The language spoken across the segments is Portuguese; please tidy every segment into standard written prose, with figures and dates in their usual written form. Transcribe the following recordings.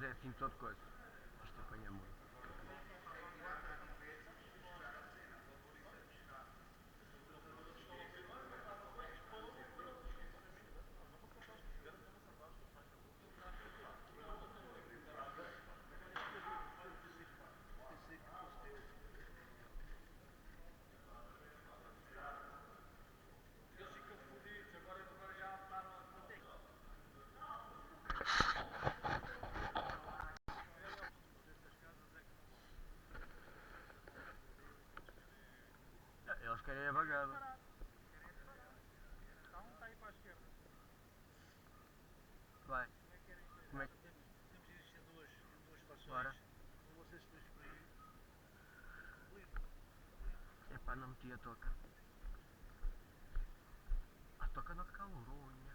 é assim todo coisa. Isto apanha muito. Eles querem a bagada. Vai. Como é que... Bora. Epá, não meti a toca. A toca não calorunha.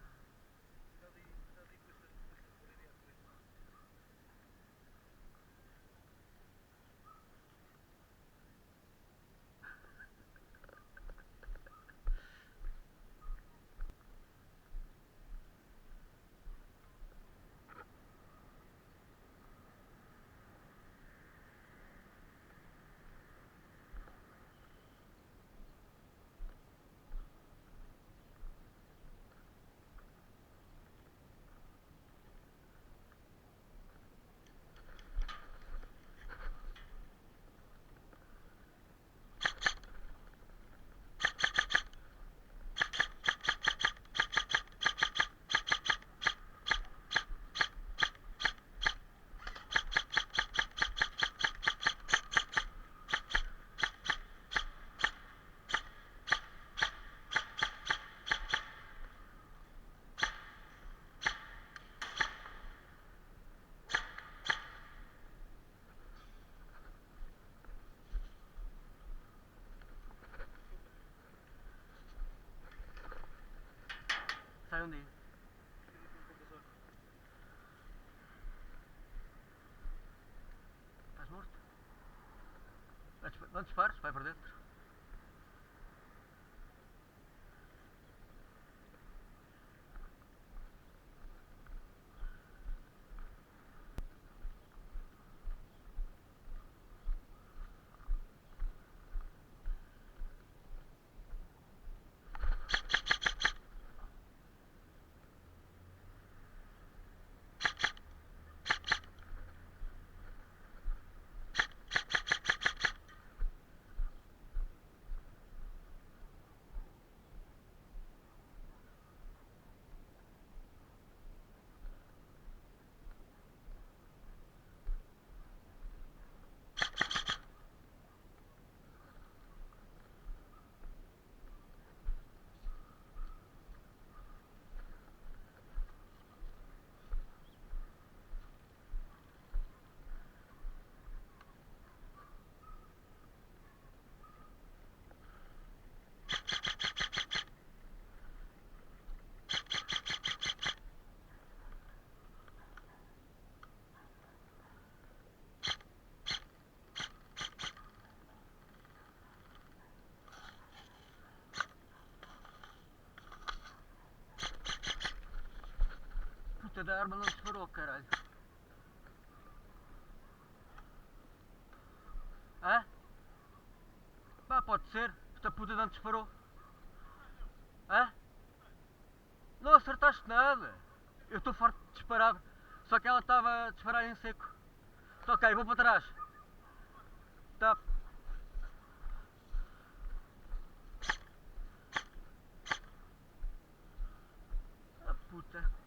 Sai um dia. Estás morto? Não dispares, vai para dentro. Puta da arma não disparou, caralho. Hã? Pá, pode ser. Esta puta não disparou. Hã? Não acertaste nada. Eu estou farto de disparar. Só que ela estava a disparar em seco. Então, ok, vou para trás. Tá. Ah, puta.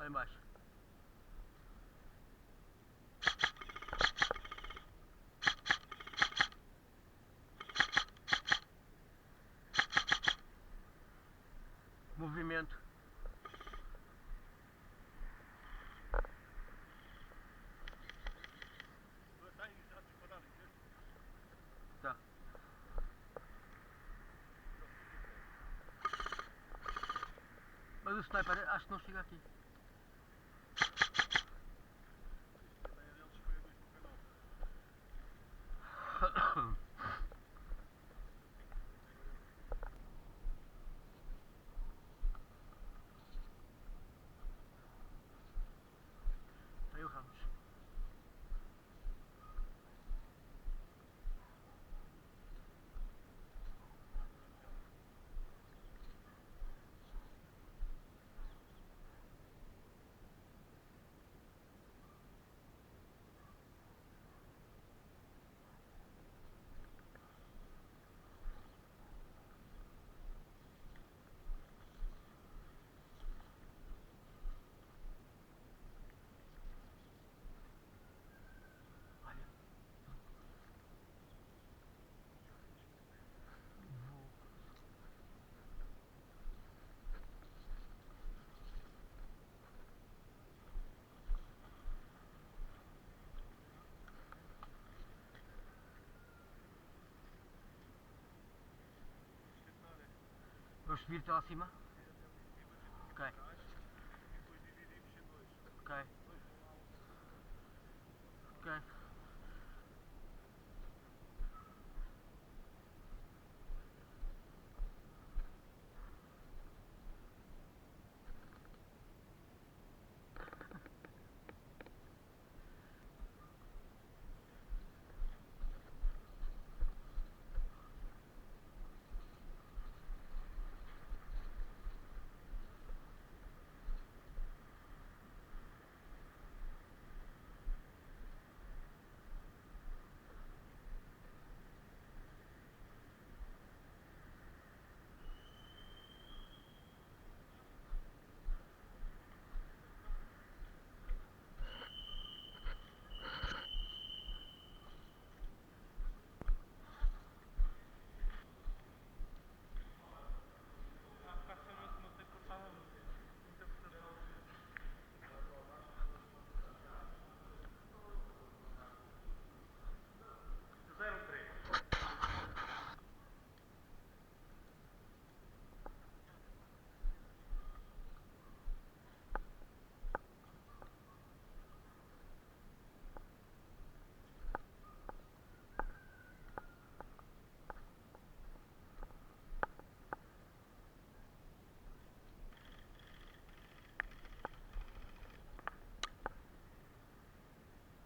em baixo. Movimento. Tá. Mas o sniper acho que não chega aqui. Aí o Ramos. Vamos subir até lá acima? Ok. Ok. Ok.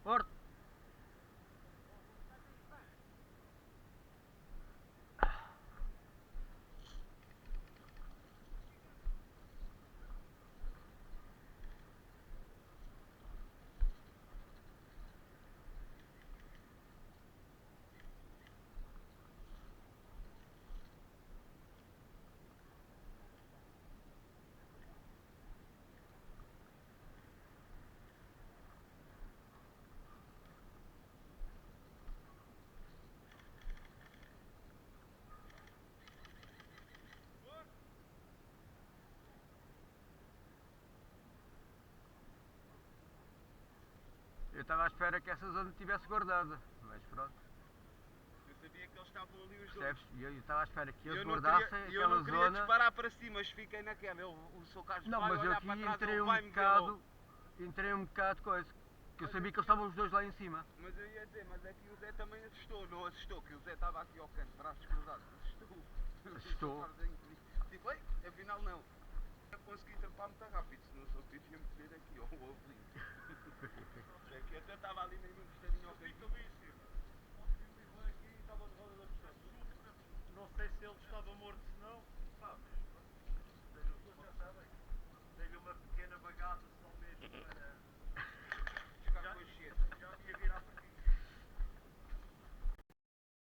Forte! Eu estava à espera que essa zona estivesse guardada, mas pronto. Eu sabia que eles estavam ali os dois. Percebes? E eu estava à espera que E eles eu não guardassem queria, aquela eu não queria zona. disparar para cima, mas fiquei naquela. O seu Carlos Não, vai mas eu olhar aqui para trás, entrei ele um vai me ver bocado. logo. Entrei um bocado coisa. Que eu Mas sabia eu que eles estavam os dois lá em cima. Mas eu ia dizer, mas é que o Zé também assustou, não assustou, que o Zé estava aqui ao canto, braços cruzados, assustou. Assustou. Tipo, ei, afinal não. Eu consegui trepar muito rápido, senão só queria me ver aqui ao ovinho. É que até estava ali meio